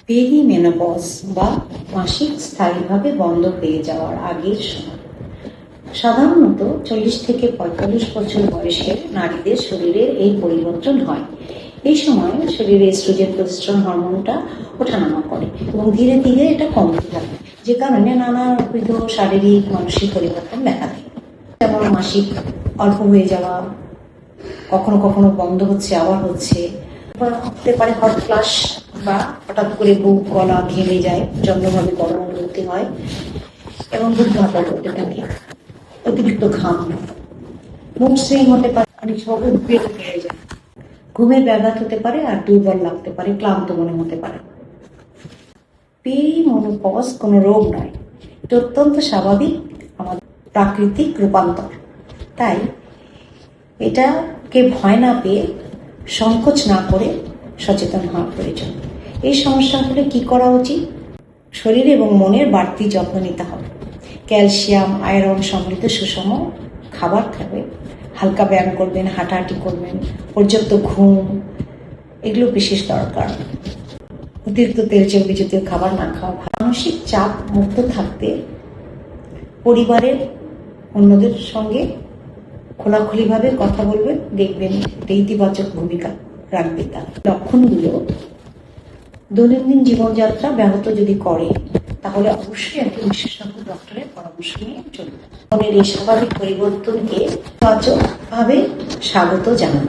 Perimenopause বা মাসিক স্থায়ীভাবে বন্ধ হয়ে যাওয়ার আগের সময়। সাধারণত 40 থেকে 45 বছর বয়সের নারীদের শরীরের এই পরিবর্তন হয়। এই সময় শরীরে এস্ট্রোজেন প্রজেস্টেরন হরমোনটা ওঠানামা করে এবং ধীরে ধীরে এটা কমতে থাকে, যে কারণে নানাবিধ শারীরিক মানসিক পরিবর্তন দেখা দেয়। যেমন মাসিক অল্প হয়ে যাওয়া, কখনো কখনো বন্ধ হচ্ছে আবার হচ্ছে, হতে পারে হট ফ্লাশ বা হঠাৎ করে বুক গলা ঘেমে যায়, জন্মভাবে গরম অনুভূতি হয় এবং বুক ভাতা করতে থাকে, অতিরিক্ত ঘাম, মুড সুইং হতে পারে, অনেক সময় উদ্বেগ হয়ে যায়, ঘুমের ব্যাঘাত হতে পারে আর দুর্বল লাগতে পারে, ক্লান্ত মনে হতে পারে। পেরিমেনোপজ কোনো রোগ নয়, এটা অত্যন্ত স্বাভাবিক আমাদের প্রাকৃতিক রূপান্তর। তাই এটাকে ভয় না পেয়ে, সংকোচ না করে সচেতন হওয়া প্রয়োজন। এই সমস্যা হলে কি করা উচিত? শরীর এবং মনের বাড়তি যত্ন নিতে হবে। ক্যালসিয়াম, আয়রন সমৃদ্ধ সুষম খাবার খাবে, হালকা ব্যায়াম করবেন, হাঁটাহাঁটি করবেন, পর্যাপ্ত ঘুম, এগুলো বিশেষ দরকার। অতিরিক্ত তেল চর্বি জাতীয় খাবার না খাওয়া ভালো। মানসিক চাপ মুক্ত থাকতে পরিবারের অন্যদের সঙ্গে খোলাখুলিভাবে কথা বলবেন, দেখবেন ইতিবাচক ভূমিকা রাখবে। তার লক্ষণগুলো দৈনন্দিন জীবনযাত্রা ব্যাহত যদি করে, তাহলে অবশ্যই একটি বিশেষজ্ঞ ডক্টরের পরামর্শ নিয়ে চলবে। মনের এই স্বাভাবিক পরিবর্তনকে ইতিবাচকভাবে স্বাগত জানান।